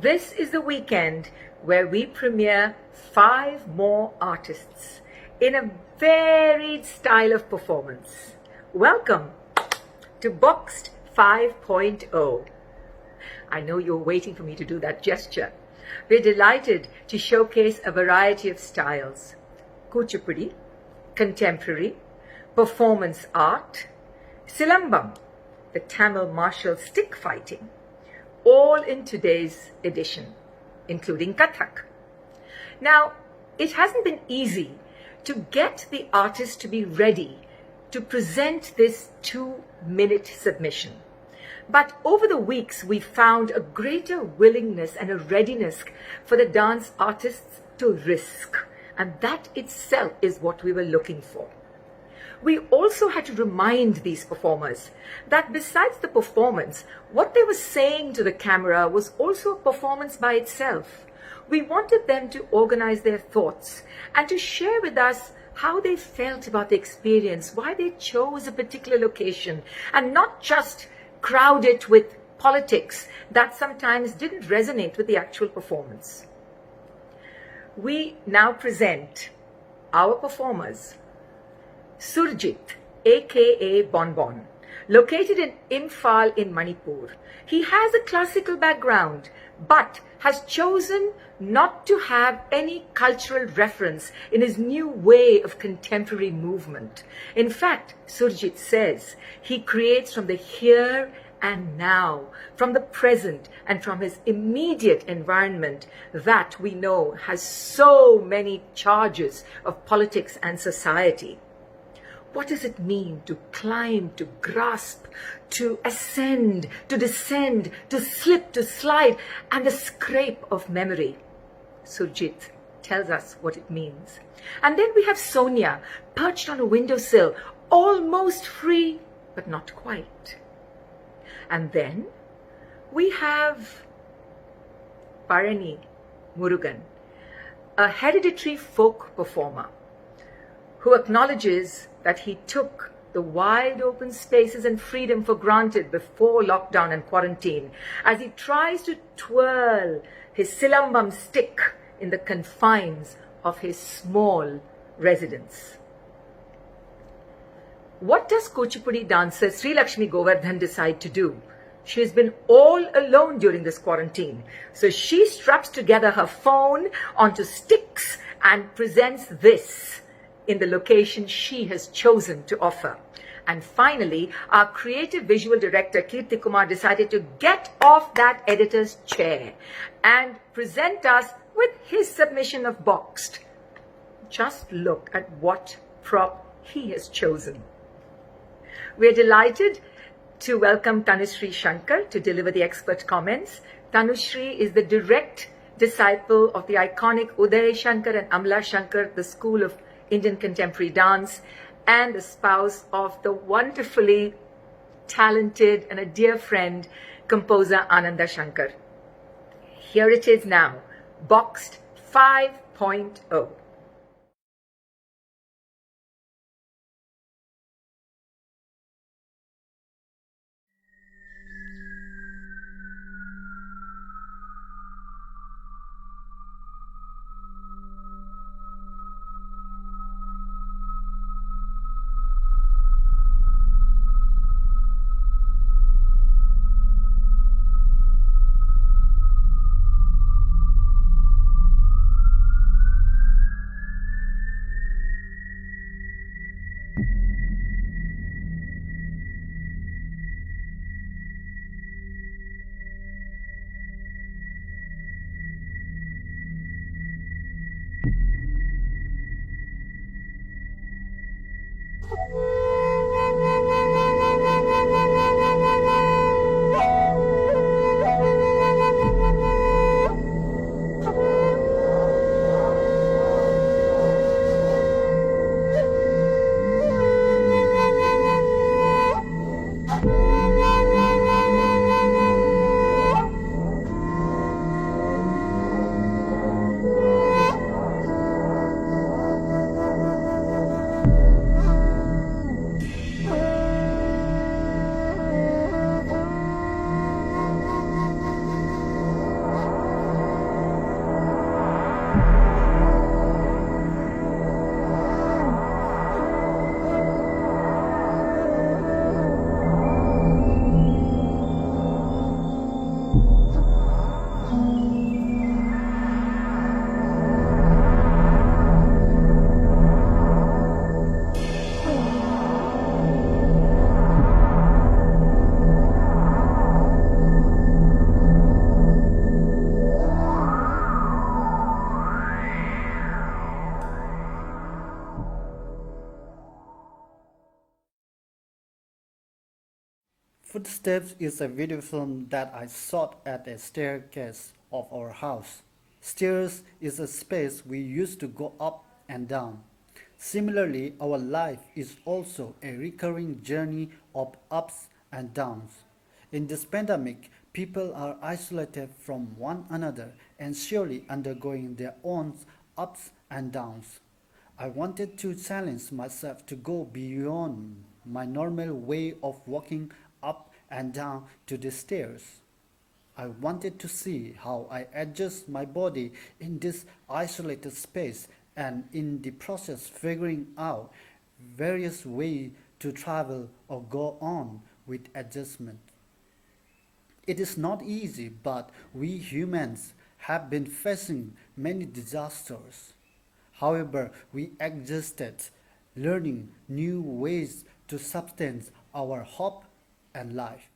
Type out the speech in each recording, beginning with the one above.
This is the weekend where we premiere 5 more artists in a varied style of performance. Welcome to Boxed 5.0. I know you're waiting for me to do that gesture. We're delighted to showcase a variety of styles: Kuchipudi, contemporary, performance art, Silambam, the Tamil martial stick fighting, all in today's edition, including Kathak. Now, it hasn't been easy to get the artist to be ready to present this 2-minute submission. But over the weeks, we found a greater willingness and a readiness for the dance artists to risk. And that itself is what we were looking for. We also had to remind these performers that besides the performance, what they were saying to the camera was also a performance by itself. We wanted them to organize their thoughts and to share with us how they felt about the experience, why they chose a particular location, and not just crowd it with politics that sometimes didn't resonate with the actual performance. We now present our performers. Surjit, aka Bonbon, located in Imphal in Manipur. He has a classical background, but has chosen not to have any cultural reference in his new way of contemporary movement. In fact, Surjit says he creates from the here and now, from the present and from his immediate environment that we know has so many charges of politics and society. What does it mean to climb, to grasp, to ascend, to descend, to slip, to slide, and the scrape of memory? Surjit tells us what it means. And then we have Sonia, perched on a windowsill, almost free, but not quite. And then we have Palani, Murugan, a hereditary folk performer who acknowledges that he took the wide open spaces and freedom for granted before lockdown and quarantine as he tries to twirl his silambam stick in the confines of his small residence. What does Kuchipudi dancer Sreelakshmy Govardhanan decide to do? She has been all alone during this quarantine, so she straps together her phone onto sticks and presents this in the location she has chosen to offer. And finally, our creative visual director, Keerthi Kumar, decided to get off that editor's chair and present us with his submission of Boxed. Just look at what prop he has chosen. We're delighted to welcome Tanusree Shankar to deliver the expert comments. Tanusree is the direct disciple of the iconic Uday Shankar and Amla Shankar, the school of Indian contemporary dance, and the spouse of the wonderfully talented and a dear friend, composer Ananda Shankar. Here it is now, Boxed 5.0. Footsteps is a video film that I shot at a staircase of our house. Stairs is a space we use to go up and down. Similarly, our life is also a recurring journey of ups and downs. In this pandemic, people are isolated from one another and surely undergoing their own ups and downs. I wanted to challenge myself to go beyond my normal way of walking up and down to the stairs. I wanted to see how I adjust my body in this isolated space and in the process figuring out various ways to travel or go on with adjustment. It is not easy, but we humans have been facing many disasters. However, we adjusted, learning new ways to sustain our hope and life.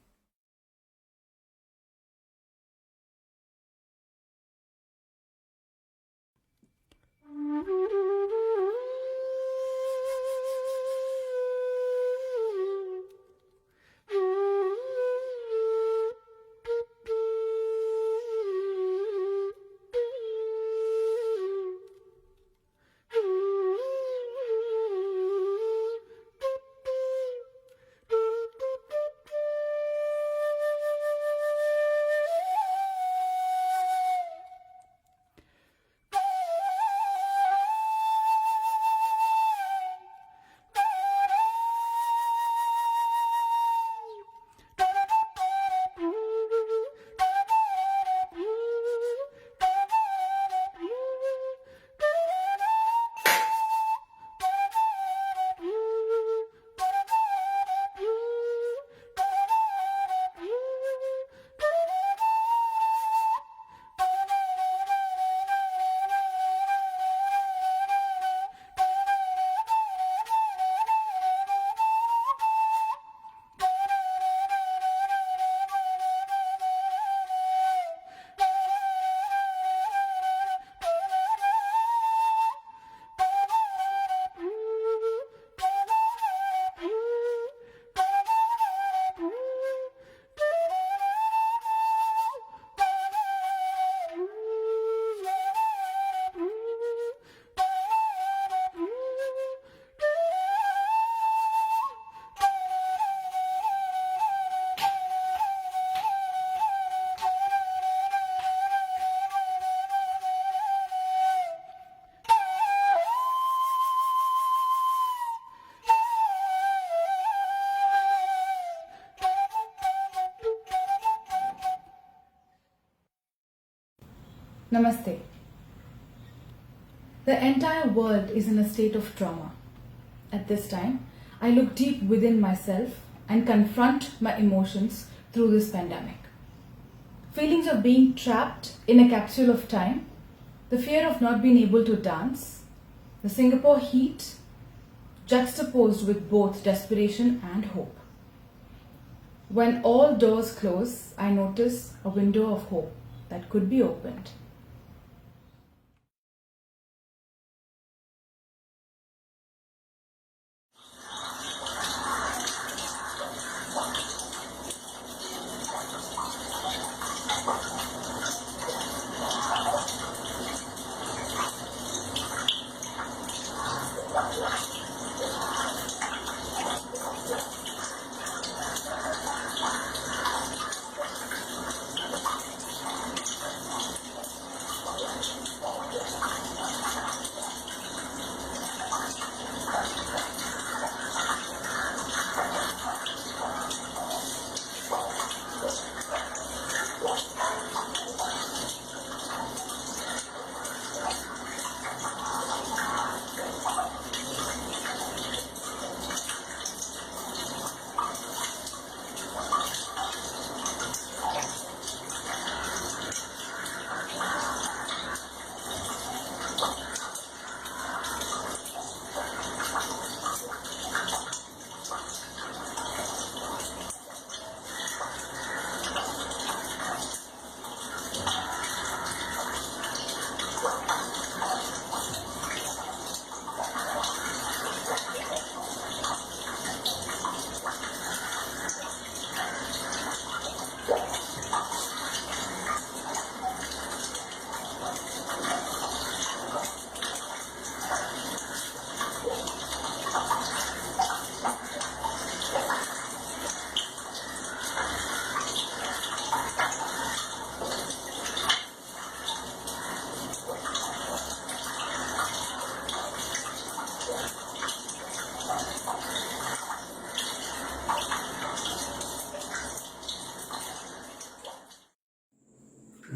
Namaste. The entire world is in a state of trauma. At this time, I look deep within myself and confront my emotions through this pandemic. Feelings of being trapped in a capsule of time, the fear of not being able to dance, the Singapore heat, juxtaposed with both desperation and hope. When all doors close, I notice a window of hope that could be opened.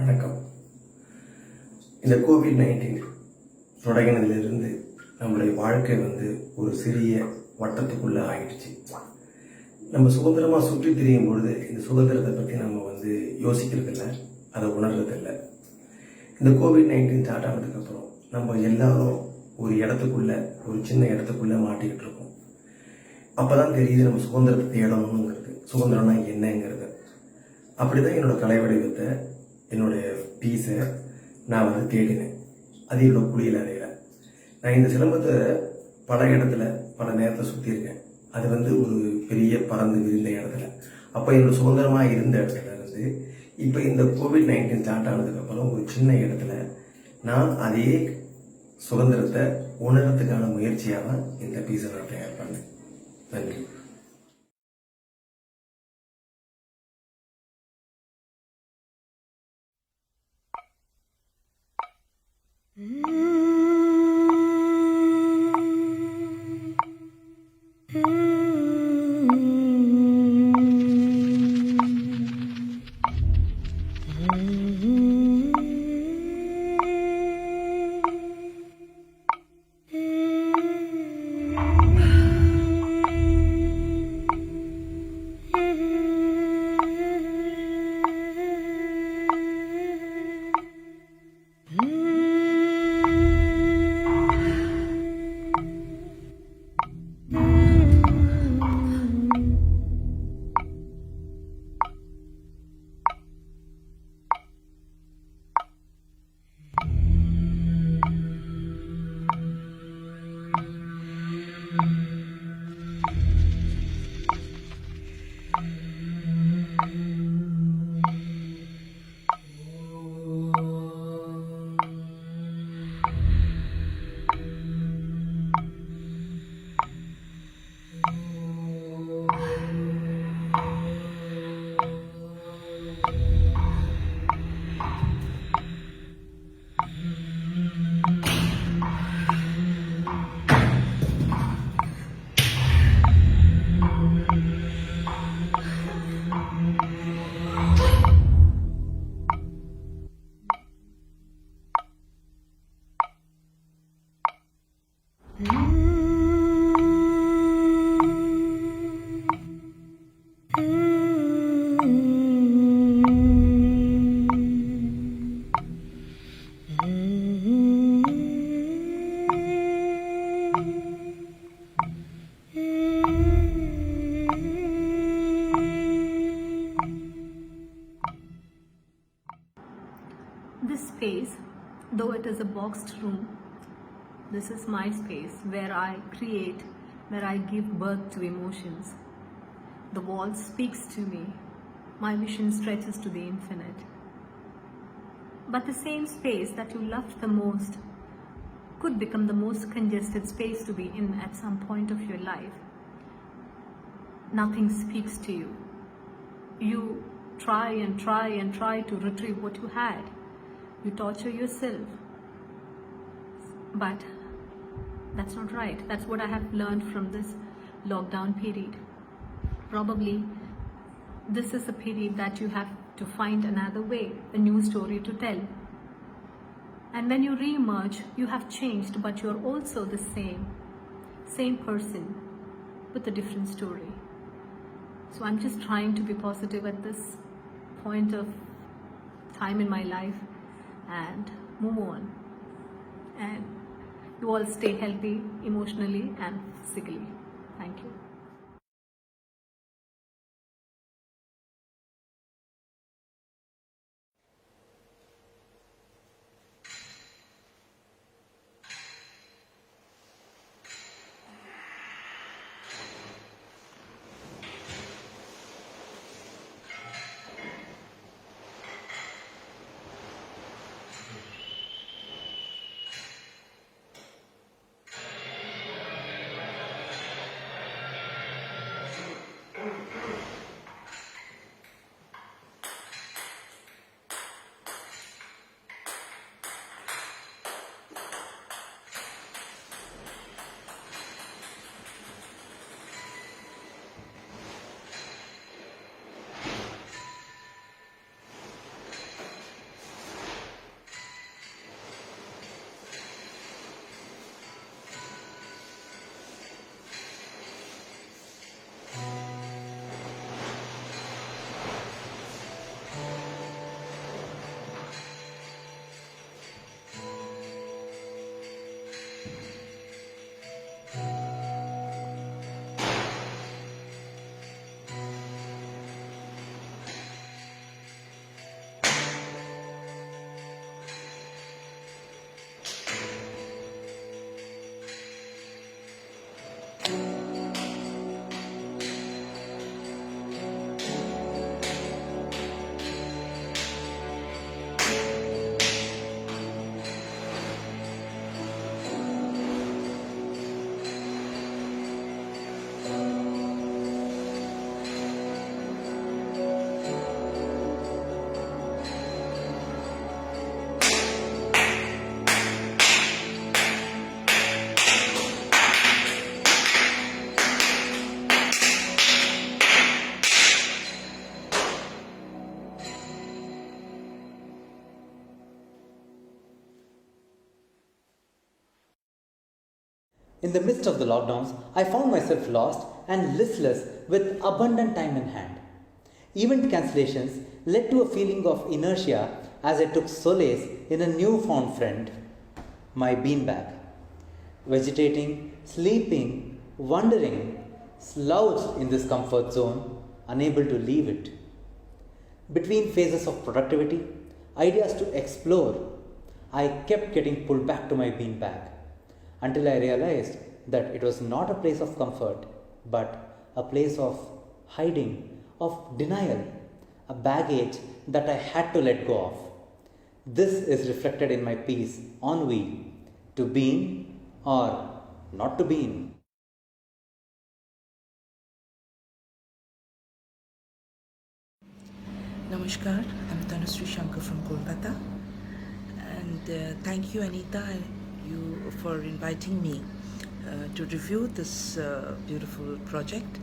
வணக்கம். இந்த COVID-19 தொடங்கினதிலிருந்து நம்மளுடைய வாழ்க்கை ஒரு சிறிய வட்டத்துக்குள்ளே ஆகிடுச்சு. நம்ம சுதந்திரமாக சுற்றி திரியும் பொழுது இந்த சுதந்திரத்தை பற்றி நம்ம யோசிக்கிறதில்ல, அதை உணர்றதில்லை. இந்த கோவிட்-19 ஸ்டார்ட் ஆனதுக்கப்புறம் நம்ம எல்லாரும் ஒரு இடத்துக்குள்ளே, ஒரு சின்ன இடத்துக்குள்ளே மாட்டிக்கிட்டு இருக்கோம். அப்போ தான் தெரியுது நம்ம சுதந்திரத்தை தேடணுங்கிறது, சுதந்திரம்னா என்னங்கிறது. அப்படி தான் என்னோடய கலை வடிவத்தை, என்னுடைய பீஸை நான் தேடினேன். அது இவ்வளோ குளியில் அறையில் நான் இந்த சிலம்பத்தை பல இடத்துல பல நேரத்தை சுற்றியிருக்கேன். அது ஒரு பெரிய பறந்து விரிந்த இடத்துல. அப்போ என்னோட சுதந்திரமாக இருந்த இடத்துல இருந்து இப்போ இந்த கோவிட்-19 ஸ்டார்ட் ஆனதுக்கப்புறம் ஒரு சின்ன இடத்துல நான் அதே சுதந்திரத்தை உணர்றதுக்கான முயற்சியாக தான் இந்த பீஸை நான் தயார் பண்ணேன். நன்றி. This space, though it is a boxed room, this is my space where I create, where I give birth to emotions. The wall speaks to me. My vision stretches to the infinite. But the same space that you loved the most could become the most congested space to be in at some point of your life. Nothing speaks to you. You try and try and try to retrieve what you had. You torture yourself. But that's not right. That's what I have learned from this lockdown period. Probably this is a period that you have to find another way, a new story to tell. And when you re-emerge, you have changed, but you're also the same person with a different story. So I'm just trying to be positive at this point of time in my life and move on. And you all stay healthy emotionally and physically. Thank you. In the midst of the lockdowns, I found myself lost and listless with abundant time in hand. Event cancellations led to a feeling of inertia as I took solace in a newfound friend, my beanbag. Vegetating, sleeping, wondering, slouched in this comfort zone, unable to leave it. Between phases of productivity, ideas to explore, I kept getting pulled back to my beanbag until I realized that it was not a place of comfort but a place of hiding, of denial, a baggage that I had to let go of. This is reflected in my piece on wheel, to bean or not to bean. Namaskar, I'm Tanusree Shankar from Kolkata, and thank you, Anita, you for inviting me to review this beautiful project.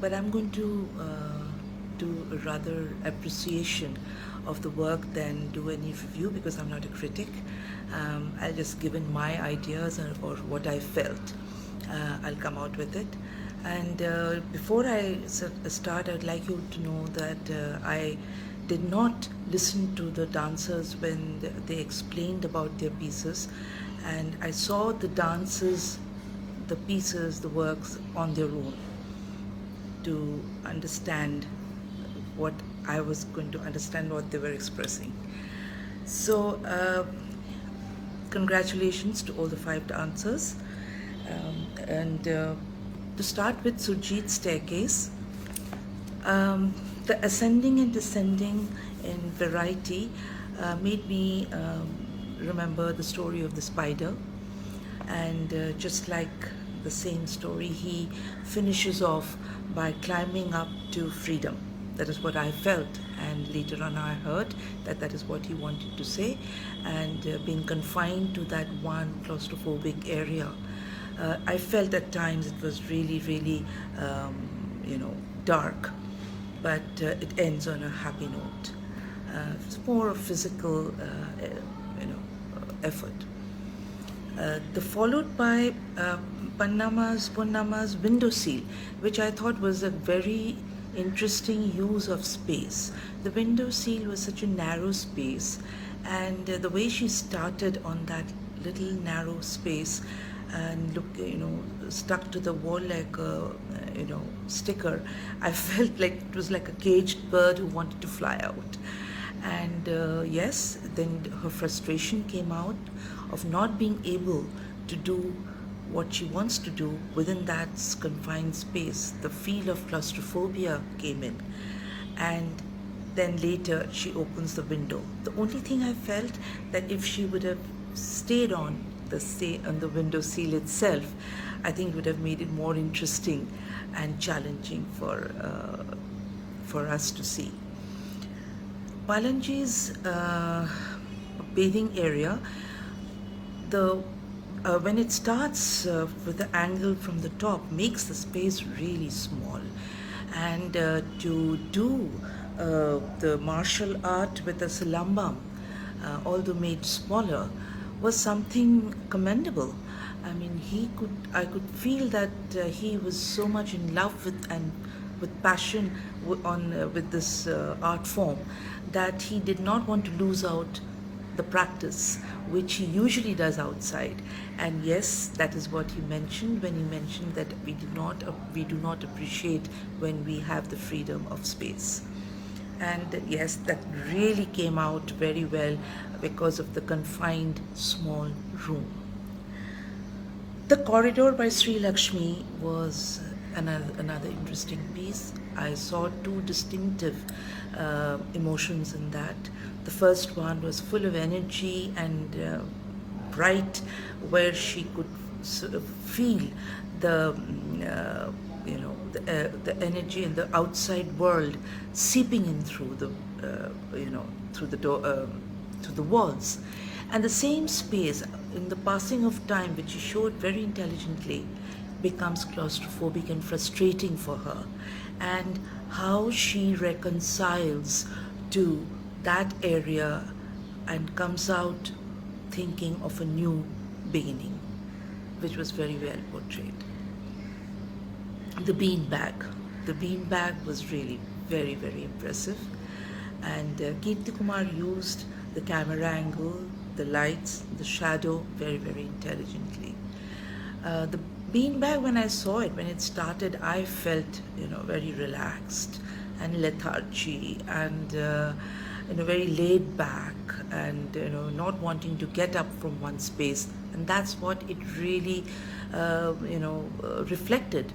But I'm going to do a rather appreciation of the work than do any review because I'm not a critic. I'll just give in my ideas or what I felt. I'll come out with it. And before I start, I'd like you to know that I did not listen to the dancers when they explained about their pieces, and I saw the dances, the pieces, the works on their own to understand what I was going to understand what they were expressing. So congratulations to all the 5 dancers. To start with Surjit's staircase, the ascending and descending in variety made me remember the story of the spider, and just like the same story, he finishes off by climbing up to freedom. That is what I felt, and later on I heard that that is what he wanted to say, and being confined to that one claustrophobic area, I felt at times it was really dark, but it ends on a happy note. It's more of physical effort. Followed by Ponnamma's window seal, which I thought was a very interesting use of space. The window seal was such a narrow space, and the way she started on that little narrow space and stuck to the wall like a sticker, I felt like it was like a caged bird who wanted to fly out. And yes, then her frustration came out of not being able to do what she wants to do within that confined space. The feel of claustrophobia came in, and then later she opens the window. The only thing I felt that if she would have stayed on the window seal itself, I think it would have made it more interesting and challenging for us to see. Palanji's bathing area, when it starts with the angle from the top, makes the space really small, and to do the martial art with the silambam, although made smaller, was something commendable. I mean, I could feel that he was so much in love with passion with this art form, that he did not want to lose out the practice, which he usually does outside. And yes, that is what he mentioned when he mentioned that we do not appreciate when we have the freedom of space. And yes, that really came out very well because of the confined small room. The Corridor by Sreelakshmy was another interesting piece. I saw 2 distinctive emotions in that. The first one was full of energy and bright, where she could feel the energy in the outside world seeping in through the door, through the walls, and the same space in the passing of time, which she showed very intelligently, becomes claustrophobic and frustrating for her, and how she reconciles to that area and comes out thinking of a new beginning. which was very well portrayed. The beanbag. The beanbag was really very, very impressive. And Keerthi Kumar used the camera angle, the lights, the shadow very, very intelligently. The beanbag, when I saw it, when it started, I felt, very relaxed and lethargy and, very laid back and, not wanting to get up from one space. And that's what it really, reflected.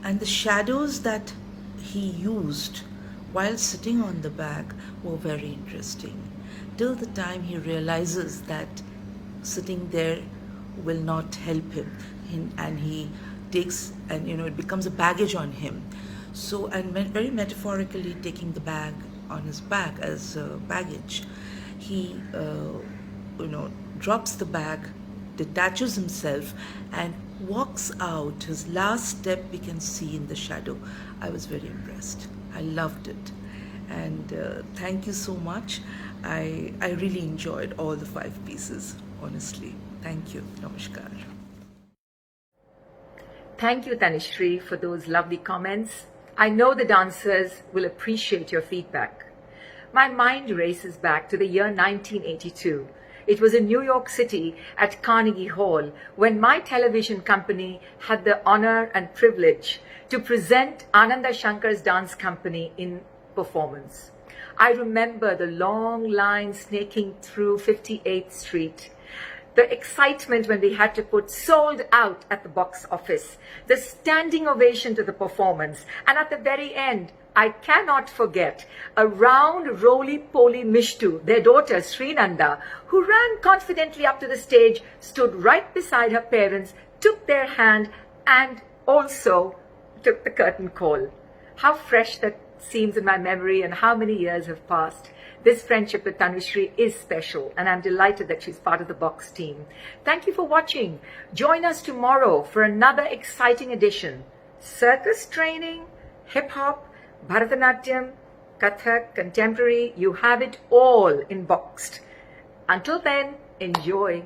And the shadows that he used while sitting on the bag were very interesting, till the time he realizes that sitting there will not help him, and he takes, and it becomes a baggage on him. So, and very metaphorically taking the bag on his back as baggage, he drops the bag, detaches himself and walks out. His last step we can see in the shadow. I was very impressed. I loved it. And thank you so much. I really enjoyed all the 5 pieces, honestly. Thank you. Namaskar. Thank you, Tanusree, for those lovely comments. I know the dancers will appreciate your feedback. My mind races back to the year 1982. It was in New York City at Carnegie Hall when my television company had the honor and privilege to present Ananda Shankar's dance company in performance. I remember the long line snaking through 58th Street, the excitement when we had to put sold out at the box office, the standing ovation to the performance, and at the very end, I cannot forget a round roly-poly Mishtu, their daughter Srinanda, who ran confidently up to the stage, stood right beside her parents, took their hand, and also took the curtain call. How fresh that seems in my memory, and how many years have passed. This friendship with Tanusree is special, and I'm delighted that she's part of the Box team. Thank you for watching. Join us tomorrow for another exciting edition. Circus training, hip-hop, Bharatanatyam, Kathak, contemporary, you have it all in Boxed. Until then, enjoy.